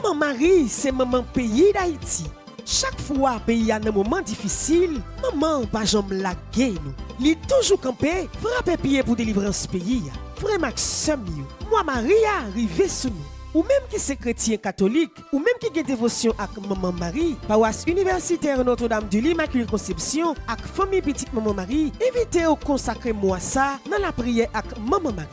Maman Marie, c'est maman pays d'Haïti. Chaque fois pays a un moment difficile, maman pas jamais laguer nous. Li toujours campé, frapper pied pour délivrance pays. Frère Maxime, moi Maria arrivé sous nous. Ou même qui c'est chrétien catholique, ou même qui a dévotion avec Maman Marie, paroisse universitaire Notre-Dame de l'Immaculée Conception, avec famille petite Maman Marie, invitez au consacrer moi ça dans la prière avec Maman Marie.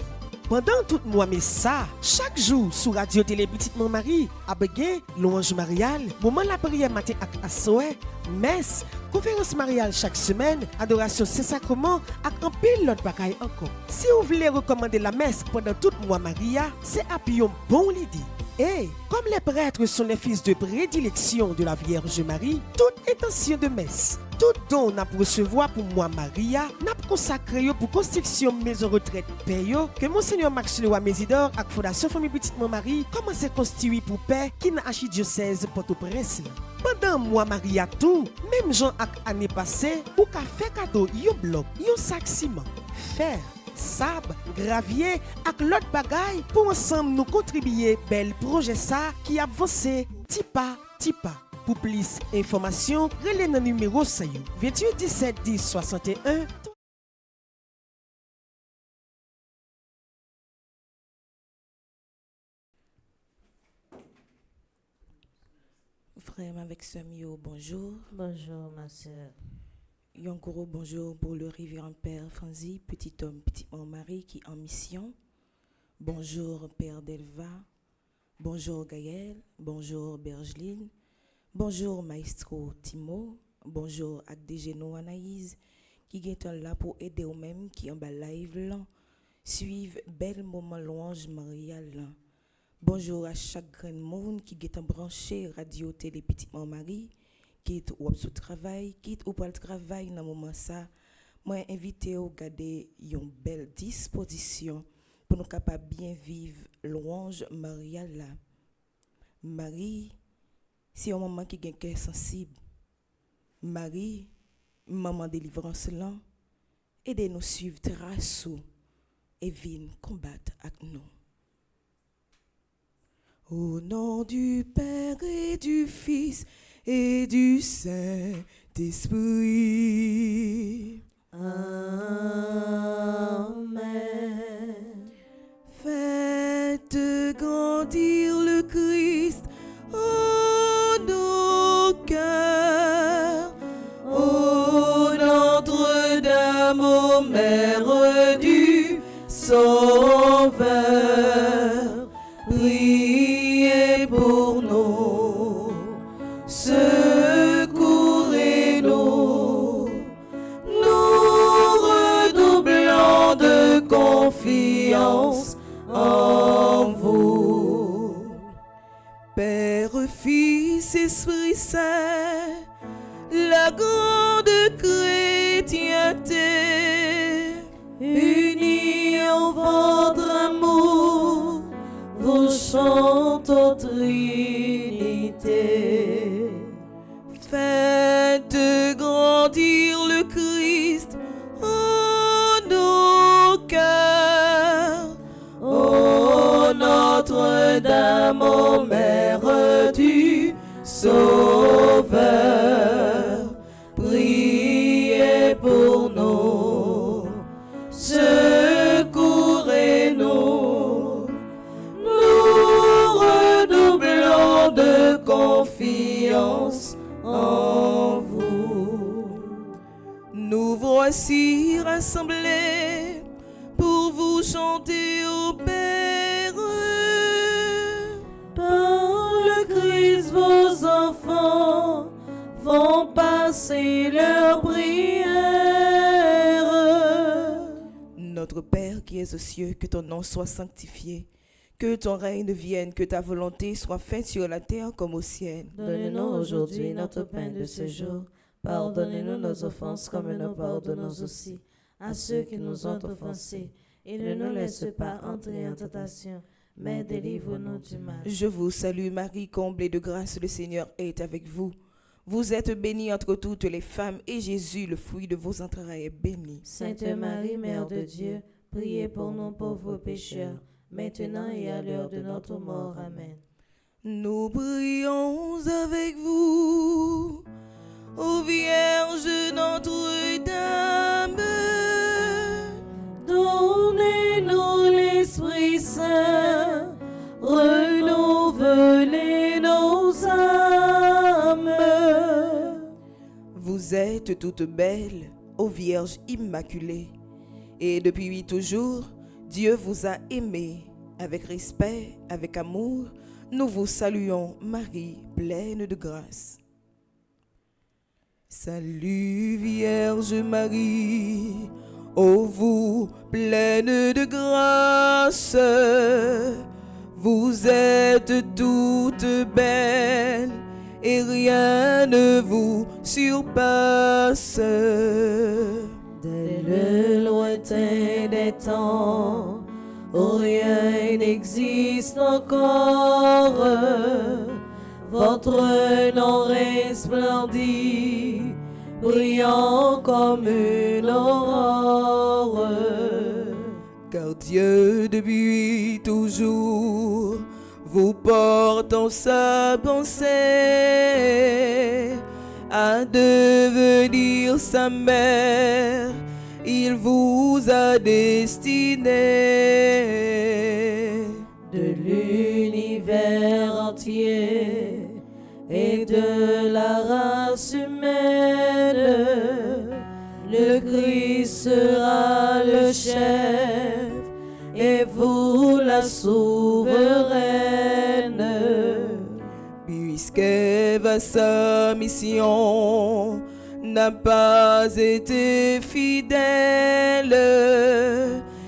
Pendant tout mois mais ça, chaque jour sur Radio Télé Petite Maman Marie, a begué louange mariale, moment la prière matin avec assoé, messe, conférence mariale chaque semaine, adoration Saint-Sacrement avec un pile l'autre bagaille encore. Si vous voulez recommander la messe pendant tout mois Maria, c'est appuyé bon l'idée. Et comme les prêtres sont les fils de prédilection de la Vierge Marie, toute intention de messe, tout don n'a pour recevoir pour moi Maria, n'a consacré pour construction maison retraite payo que Monseigneur Max Leroy Mésidor avec Fondation Famille Petite Marie commence à construire pour paix qui n'a archidiocèse Port-au-Prince. Pendant moi Maria tout, même Jean ak année passée, ou qu'a fait cadeau yon bloc, yon sac ciment, fer, sable, gravier ak l'autre bagaille pour ensemble nous contribuer bel projet ça qui avance tipa. Pour plus d'informations, relais dans numéro 28 17 10 61. Frère avec Samio, bonjour. Bonjour ma soeur. Un gros bonjour pour le révérend Père Franzi, petit homme, petite maman Marie qui est en mission. Bonjour Père Delva. Bonjour Gaël. Bonjour Bergeline. Bonjour Maestro Timo. Bonjour Agdegeno Anaïs qui est là pour aider aux mêmes qui en bas live là. Suivent bel moment louange mariale là. Bonjour à chaque grand monde qui est branché radio télé petite maman Marie qui est au travail, qui est au travail dans moment ça. Moi invité au garder une belle disposition pour nous capable bien vivre louange mariale là. Marie, c'est un moment qui est un cœur sensible. Marie, maman délivrance là, aidez-nous suivre trace et viens combattre avec nous. Au nom du Père et du Fils et du Saint-Esprit. Amen. Faites grandir le Christ en nos cœurs. Ô Notre-Dame, ô Mère du Sauveur, priez pour nous, secourez-nous, nous redoublons de confiance en vous. Père, Fils, Esprit Saint, la grande chrétienté, unis en votre amour, vous chantez en Trinité. Faites grandir le Christ en nos cœurs. Ô Notre-Dame, ô Mère du Sauveur, priez pour nous, secourez-nous, nous redoublons de confiance en vous. Nous voici rassemblés pour vous chanter au Père. Par le Christ, vos enfants vont passer leur prière. Notre Père qui es aux cieux, que ton nom soit sanctifié, que ton règne vienne, que ta volonté soit faite sur la terre comme au ciel. Donne-nous aujourd'hui notre pain de ce jour. Pardonnez-nous nos offenses comme nous pardonnons aussi à ceux qui nous ont offensés. Et ne nous laisse pas entrer en tentation, mais délivre-nous du mal. Je vous salue Marie, comblée de grâce, le Seigneur est avec vous. Vous êtes bénie entre toutes les femmes, et Jésus, le fruit de vos entrailles, est béni. Sainte Marie, Mère de Dieu, priez pour nous pauvres pécheurs, maintenant et à l'heure de notre mort. Amen. Nous prions avec vous, ô Vierge Notre-Dame. Donnez-nous l'Esprit Saint, renouvelez nos âmes. Vous êtes toute belle, ô Vierge Immaculée, et depuis toujours, Dieu vous a aimé. Avec respect, avec amour, nous vous saluons, Marie, pleine de grâce. Salut Vierge Marie, ô vous, pleine de grâce, vous êtes toute belle, et rien ne vous surpasse. Dès le lointain des temps, où rien n'existe encore, votre nom resplendit, brillant comme une aurore. Car Dieu depuis toujours vous porte en sa pensée, à devenir sa mère, il vous a destiné. De l'univers entier et de la race humaine, le Christ sera le chef et vous la souveraine. Puisqu'Ève sa mission n'a pas été fidèle,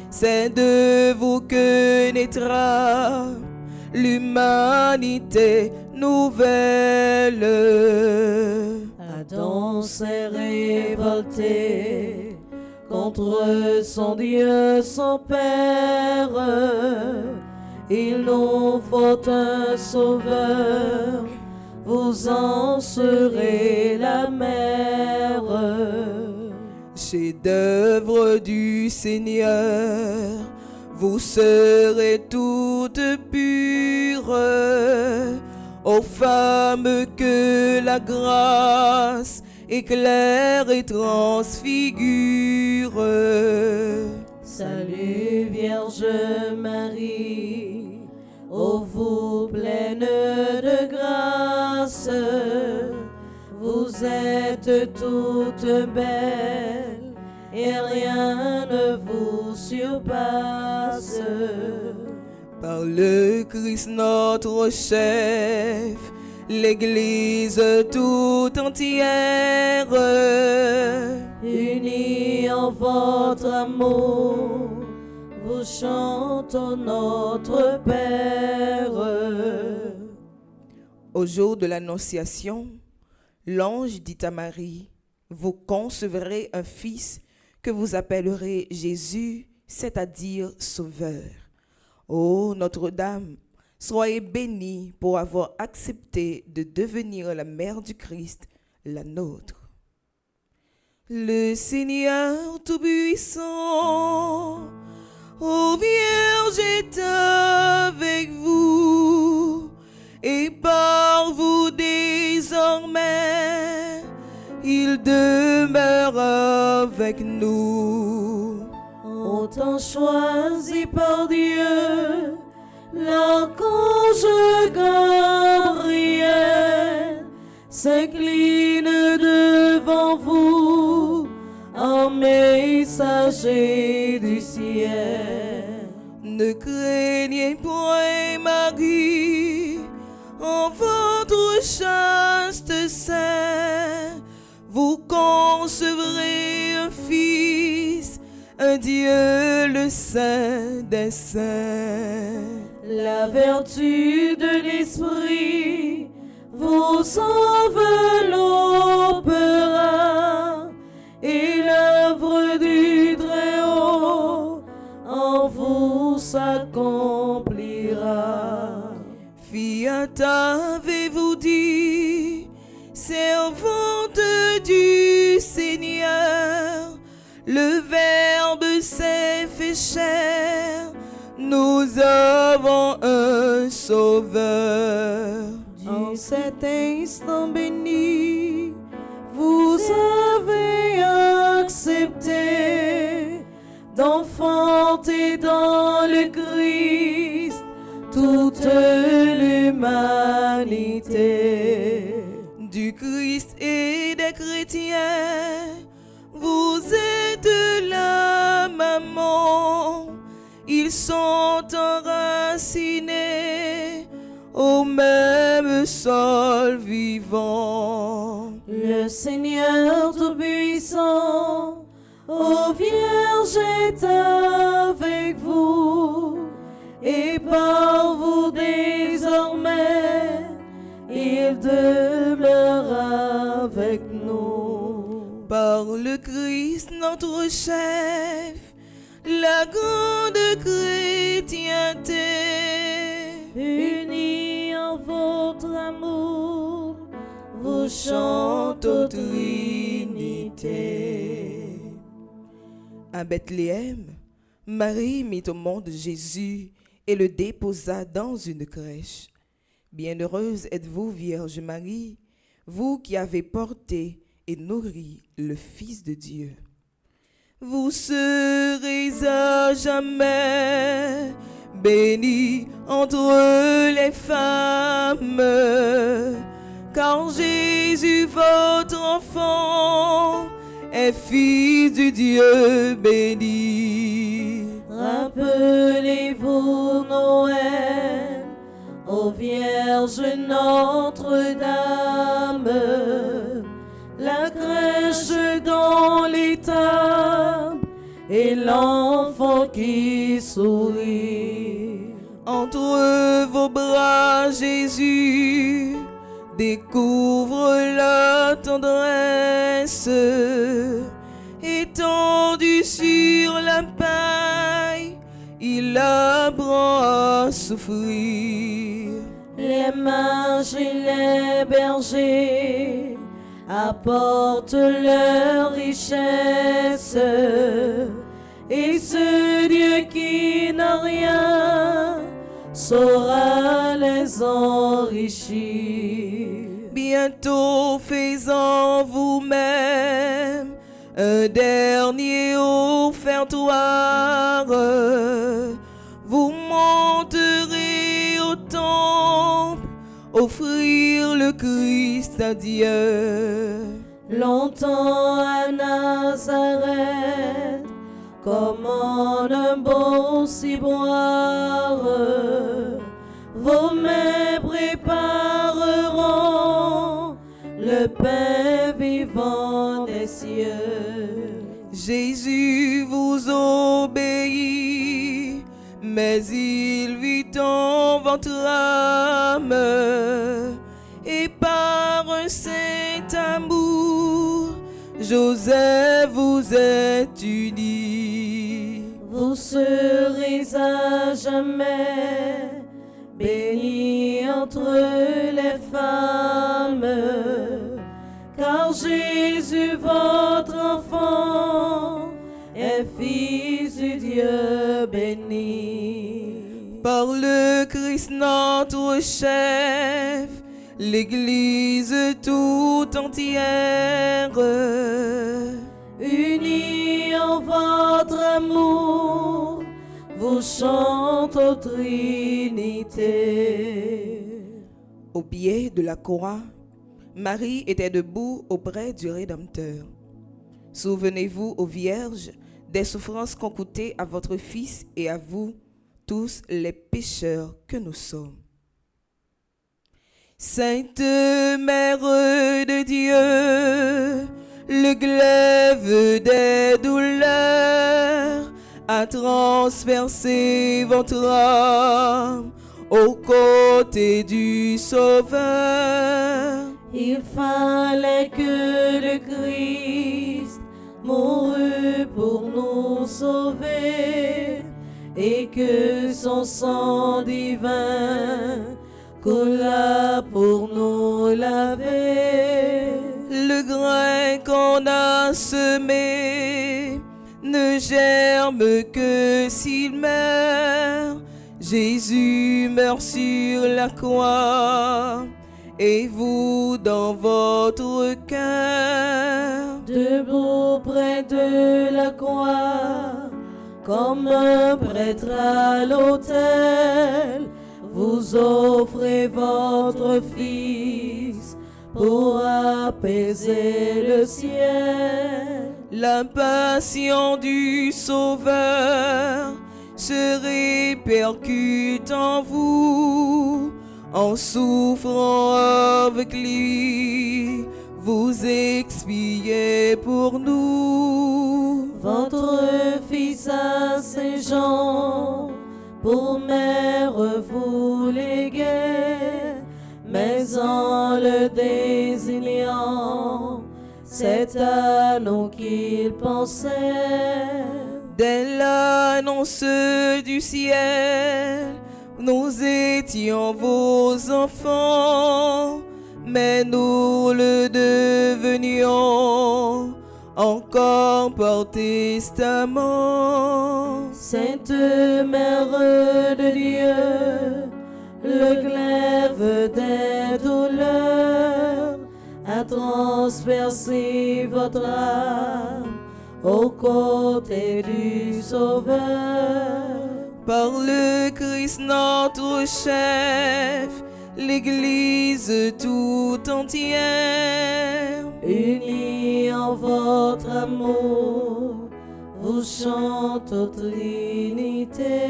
c'est de vous que naîtra l'humanité nouvelle. Adam s'est révolté contre son Dieu, son Père. Il nous faut un sauveur, vous en serez la mère. Chef-d'œuvre du Seigneur, vous serez toutes pures, aux femmes que la grâce éclaire et transfigure. Salut Vierge Marie, ô vous pleine de grâce, vous êtes toute belle et rien ne vous surpasse. Par le Christ notre chef, l'Église tout entière, unie en votre amour, vous chantons notre Père. Au jour de l'Annonciation, l'ange dit à Marie, vous concevrez un fils que vous appellerez Jésus, c'est-à-dire Sauveur. Ô Notre-Dame, soyez bénie pour avoir accepté de devenir la mère du Christ, la nôtre. Le Seigneur Tout-Puissant, ô Vierge est avec vous, et par vous désormais, il demeure avec nous. Autant choisi par Dieu, l'archange Gabriel s'incline devant vous en messager du ciel. Ne craignez point, Marie, en votre chaste sein, vous concevrez un fils, un Dieu le Saint des Saints. La vertu de l'Esprit vous enveloppera et l'œuvre du Très-Haut en vous s'accomplira. Fiat avez-vous dit, servante du Seigneur, le Verbe s'est fait chair, nous avons un sauveur. En cet instant béni, vous avez accepté d'enfanter dans le Christ toute l'humanité. Du Christ et des chrétiens, vous êtes la maman. Ils sont enracinés au même sol vivant. Le Seigneur Tout-Puissant, ô Vierge, est avec vous, et par vous désormais, il demeure avec nous. Par le Christ notre chef, la grande chrétienté, Unis en votre amour, vous chantez aux Trinité. à Bethléem, Marie mit au monde Jésus et le déposa dans une crèche. Bienheureuse êtes-vous, Vierge Marie, vous qui avez porté et nourri le Fils de Dieu. Vous serez à jamais bénie entre les femmes, car Jésus, votre enfant, est Fils du Dieu béni. Rappelez-vous Noël, ô Vierge Notre-Dame, la crèche dans l'étable et l'enfant qui sourit. Entre vos bras, Jésus découvre la tendresse, étendu sur la paille, il apprend à souffrir. Les mages et les bergers apportent leur richesse, et ce Dieu qui n'a rien saura les enrichir. Bientôt fais-en vous-même un dernier offertoire. Vous monterez au temple, offrir le Christ à Dieu. Longtemps à Nazareth, comme en un beau ciboire, vos mains prépareront le pain vivant des cieux. Jésus vous obéit, mais il vit en votre âme, et par un saint amour, Joseph vous êtes unis. Vous serez à jamais bénis entre les femmes, car Jésus, votre enfant, est Fils du Dieu béni. Par le Christ notre chef, l'Église tout entière, Unis en votre amour, vous chantez aux Trinité. au pied de la croix, Marie était debout auprès du Rédempteur. Souvenez-vous, ô Vierge, des souffrances qu'ont coûtées à votre Fils et à vous, tous les pécheurs que nous sommes. Sainte Mère de Dieu, le glaive des douleurs a transpercé votre âme aux côtés du Sauveur. Il fallait que le Christ mourût pour nous sauver, et que son sang divin coula pour nous laver. Le grain qu'on a semé ne ne germe que s'il meurt. Jésus meurt sur la croix, et vous dans votre cœur, debout près de la croix, comme un prêtre à l'autel, vous offrez votre Fils pour apaiser le ciel. La passion du Sauveur se répercute en vous. En souffrant avec lui, vous expiez pour nous. Votre Fils à Saint-Jean, pour mère vous léguez, mais en le désignant, c'est à nous qu'il pensait. Dès l'annonce du ciel, nous étions vos enfants, mais nous le devenions encore par testament. Sainte Mère de Dieu, le glaive des douleurs a transpercé votre âme aux côtés du Sauveur. Par le Christ notre chef, l'Église tout entière, Unis en votre amour, vous chante aux Trinité.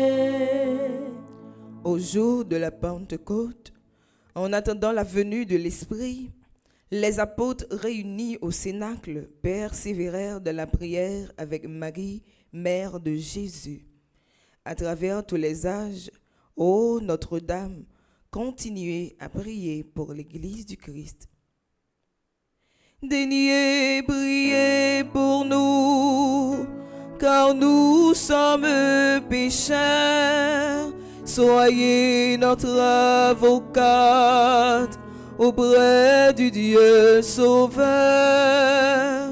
au jour de la Pentecôte, en attendant la venue de l'Esprit, les apôtres réunis au Cénacle persévérèrent dans la prière avec Marie, mère de Jésus. À travers tous les âges, ô Notre-Dame, continuez à prier pour l'Église du Christ. Daignez prier pour nous, car nous sommes pécheurs. Soyez notre avocate auprès du Dieu Sauveur.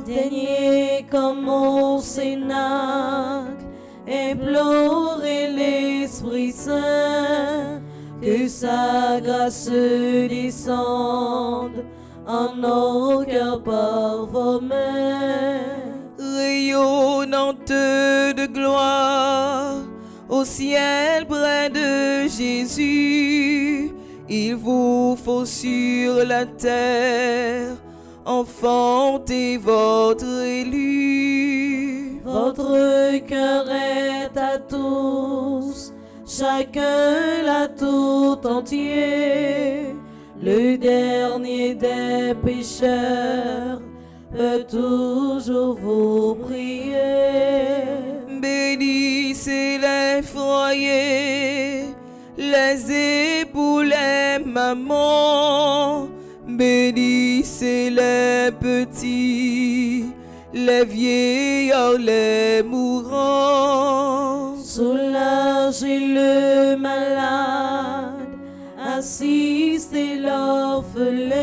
Daignez comme au Cénacle implorer l'Esprit Saint, que sa grâce descende en nos cœurs par vos mains. Rayonnante de gloire, au ciel près de Jésus, il vous faut sur la terre enfanter votre élu. Votre cœur est à tous, chacun l'a tout entier. Le dernier des pécheurs peut toujours vous prier. Bénissez les foyers, les époux, les mamans. Bénissez les petits, les vieillards, les mourants. Soulagez le malade, assistez l'orphelin,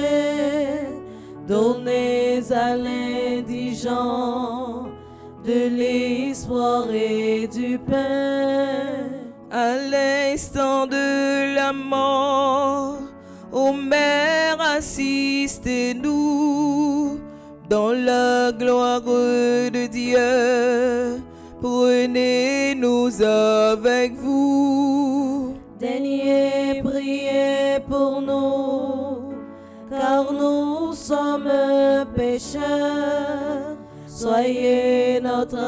donnez à l'indigent de l'espoir et du pain. À l'instant de la mort, ô Mère, assistez-nous dans la gloire de Dieu. Prenez-nous avec vous. Daignez prier pour nous, car nous sommes pécheurs. Soyez notre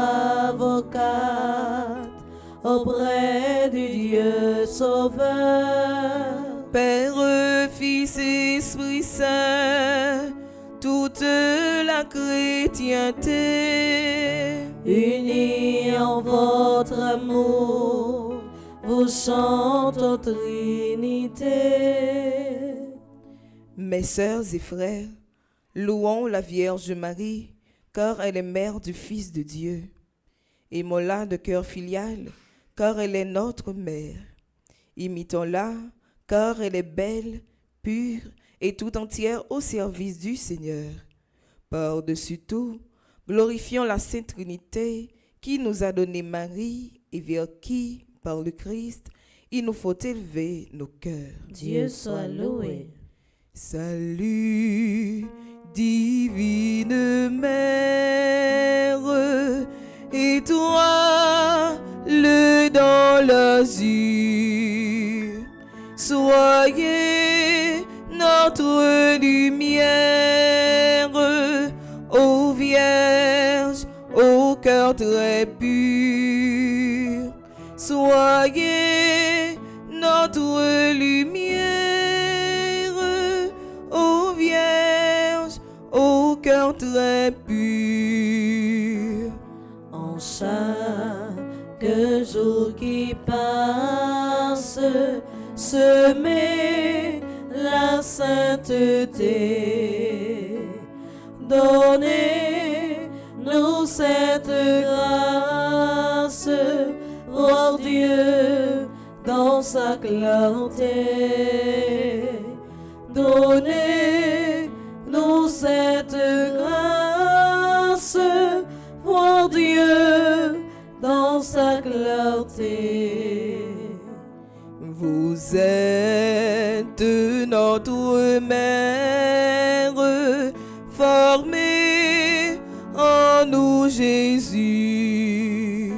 avocate auprès du Dieu Sauveur. Père, Fils, Esprit Saint, toute la chrétienté, Unis en votre amour, vous chante aux Trinité. Mes sœurs et frères, louons la Vierge Marie, car elle est mère du Fils de Dieu. Aimons-la de cœur filial, car elle est notre mère. Imitons-la, car elle est belle, pure et tout entière au service du Seigneur. Par-dessus tout, glorifions la Sainte Trinité, qui qui nous a donné Marie et vers qui, par le Christ, il nous faut élever nos cœurs. Dieu soit loué. Salut, divine Mère, étoile dans l'azur, soyez notre lumière, ô Vierge, au cœur très pur, soyez notre lumière, ô Vierge, au cœur très pur. En chaque jour qui passe, semez la sainteté. Donnez-nous cette grâce, voir Dieu dans sa clarté. Donnez-nous cette grâce, voir Dieu dans sa clarté. Vous êtes notre mère, formez en nous Jésus.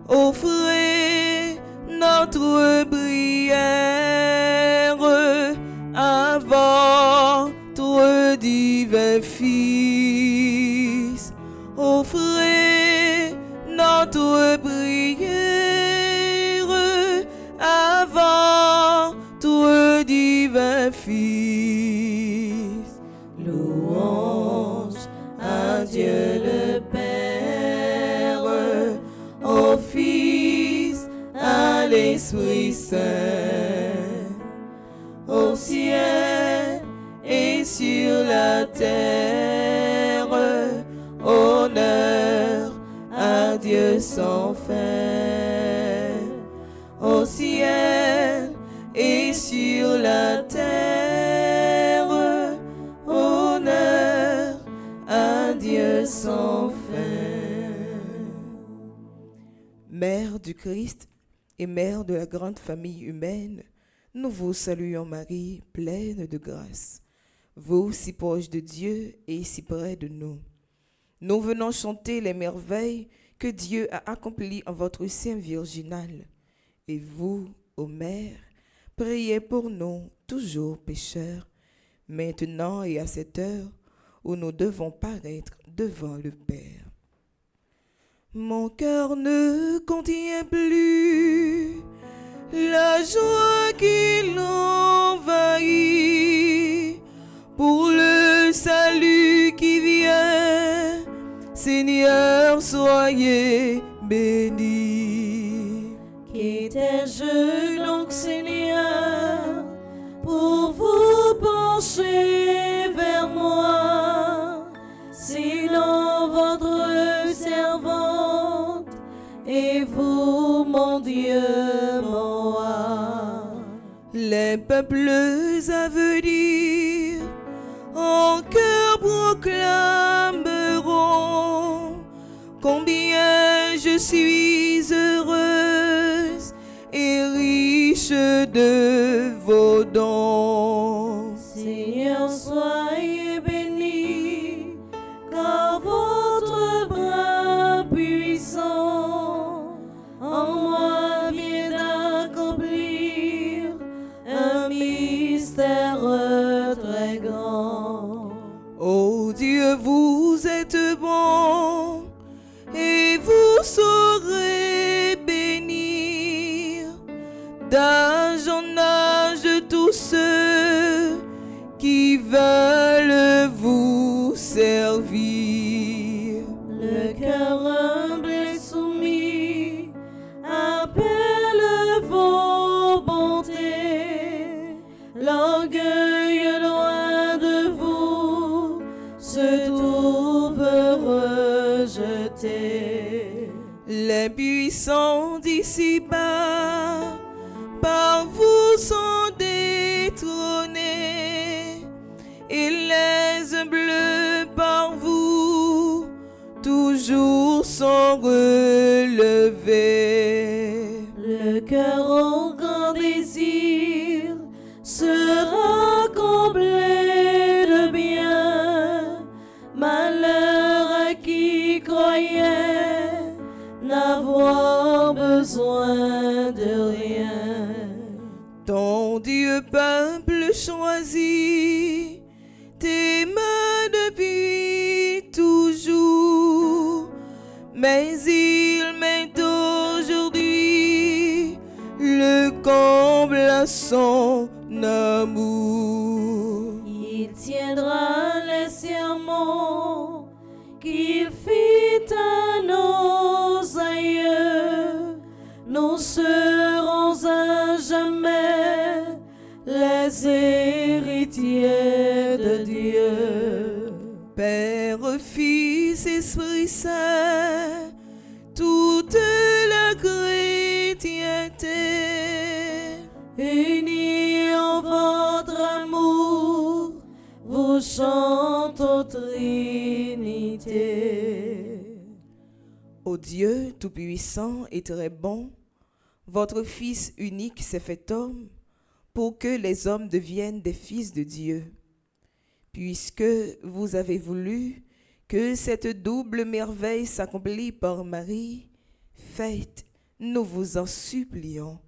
Offrez notre prière à votre divin Fils. Offrez notre prière à votre divin Fils. Louange à Dieu le Père, au Fils, à l'Esprit Saint, au ciel et sur la terre, honneur à Dieu sans fin. Au ciel et sur la terre, honneur à Dieu sans fin. Mère du Christ et mère de la grande famille humaine, nous vous saluons Marie, pleine de grâce. Vous si proche de Dieu et si près de nous. Nous venons chanter les merveilles que Dieu a accomplies en votre sein virginal. Et vous, ô Mère, priez pour nous, toujours pécheurs, maintenant et à cette heure où nous devons paraître devant le Père. Mon cœur ne contient plus la joie qui l'envahit pour le salut qui vient. Seigneur, soyez béni. Qui étais-je donc, Seigneur, pour vous pencher vers moi, sinon votre servante, et vous, mon Dieu, mon roi. Les peuples à venir en cœur proclameront combien je suis heureuse et riche de vos dons. Seigneur, soyez béni, car votre bras puissant en moi vient d'accomplir un mystère très grand. Ô Dieu, vous êtes bon et vous saurez bénir d'âge en âge tous ceux qui veulent vous servir. Le cœur humble et soumis appelle vos bontés. L'orgueil loin de vous se trouve rejeté. Les puissants d'ici-bas par vous sont détrônés et les humbles par vous toujours sont relevés. Le cœur au grand désir sera comblé de bien. Malheur à qui croyait n'avoir besoin de rien. Ton Dieu peuple choisi t'aime depuis toujours, mais il met aujourd'hui le comble à son amour. Il tiendra les serments qu'il fit à nos aïeux. Nous serons à jamais les héritiers de Dieu. Père, Fils, Esprit Saint, toute la chrétienté, Unis en votre amour, vous chantez aux Trinité. Ô Dieu tout-puissant et très bon, votre Fils unique s'est fait homme pour que les hommes deviennent des fils de Dieu. Puisque vous avez voulu que cette double merveille s'accomplisse par Marie, faites, nous vous en supplions,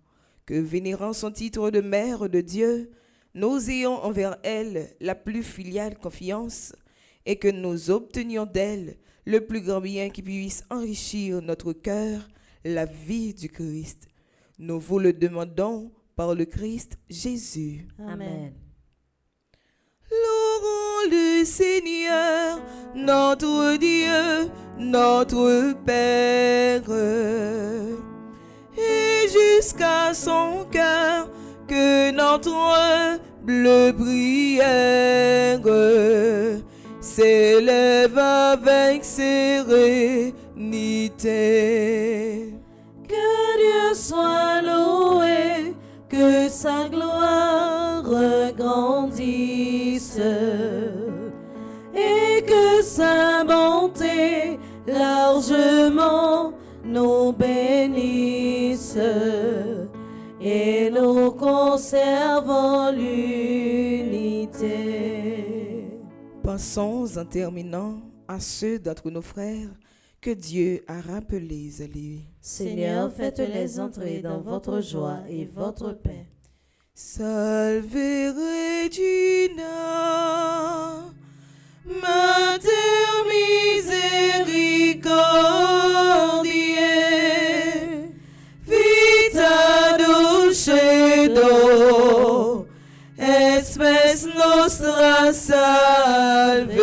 que vénérant son titre de mère de Dieu, nous ayons envers elle la plus filiale confiance et que nous obtenions d'elle le plus grand bien qui puisse enrichir notre cœur, la vie du Christ. Nous vous le demandons par le Christ Jésus. Amen. Louons le Seigneur, notre Dieu, notre Père. Et jusqu'à son cœur, que notre humble prière s'élève avec sérénité. Que Dieu soit loué, que sa gloire grandisse et que sa bonté largement nous bénisse et nous conservons l'unité. Pensons en terminant à ceux d'entre nos frères que Dieu a rappelés à lui. Seigneur, faites-les entrer dans votre joie et votre paix. Salve Regina, Mater misericordiae, vita dulcedo, espes nostra salve.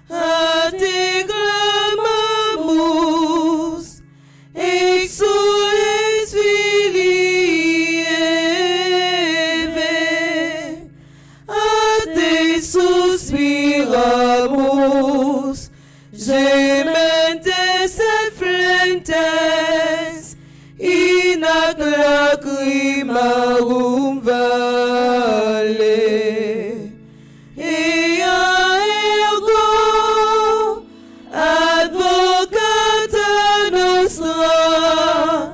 A te clamamus, exules filii Eve, a te suspiramus, gementes et flentes, in ac lacrimarum vale. Ea ergo advocata nostra,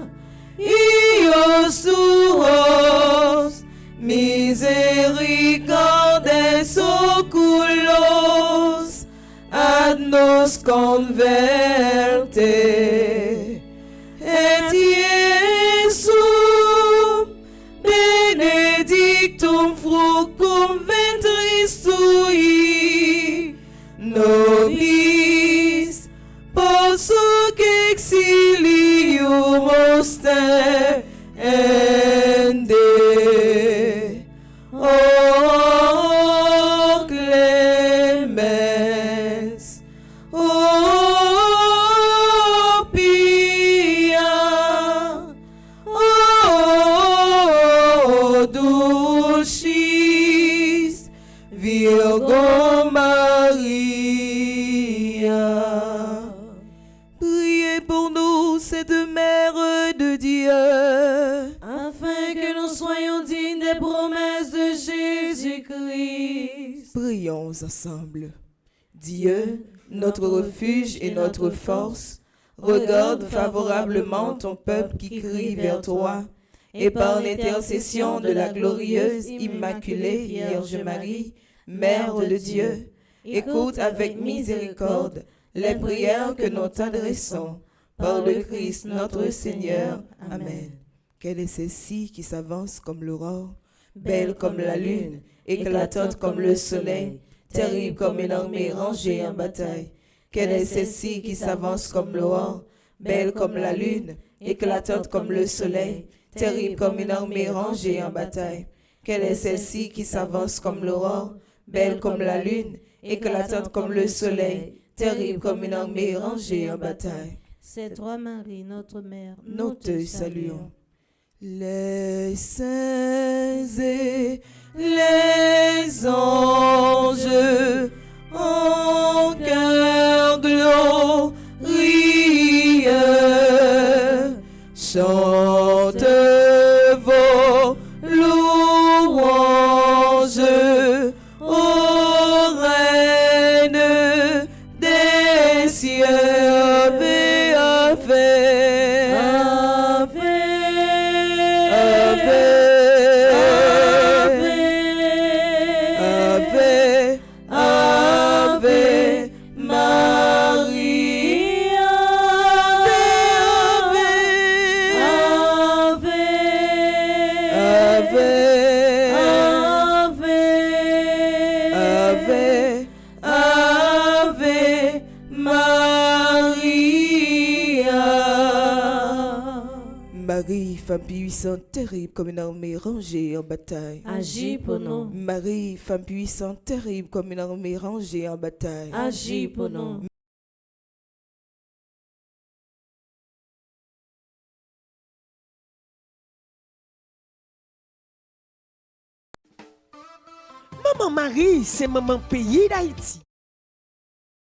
ios tuos misericordes oculos ad nos converte. Et Iesum benedictum fructum ventris tui, nobis posuc exilium ostende. O clemens, o pia, o dulcis Virgo Maria. Priez pour nous, cette Mère de Dieu, Afin que nous soyons dignes des promesses de Jésus-Christ. prions ensemble. Dieu, notre refuge et notre force. Regarde favorablement ton peuple qui crie vers toi, et par l'intercession de la glorieuse Immaculée Vierge Marie, Mère de Dieu, écoute avec miséricorde les prières que nous t'adressons. Par le Christ notre Seigneur. Amen. Quelle est celle-ci qui s'avance comme l'aurore, belle comme la lune, éclatante comme le soleil, terrible comme une armée rangée en bataille? Quelle est celle-ci qui s'avance comme l'aurore, belle comme la lune, éclatante comme le soleil, terrible comme une armée rangée en bataille? Quelle est celle-ci qui s'avance comme l'aurore, belle comme la lune, éclatante comme le soleil, terrible comme une armée rangée en bataille? C'est toi, Marie, notre mère. Nous te saluons. Les saints et les anges en cœur glorieux chantent vos louanges ô Reine des cieux. Ave, Ave, Ave, Ave, Ave Maria. Ave, Ave, Ave, Ave, Ave Maria. Marie, femme puissante, terrible comme une armée rangée en bataille. Agis pour nous. Marie, femme puissante, terrible comme une armée rangée en bataille. Agis pour nous. Maman Marie, c'est maman pays d'Haïti.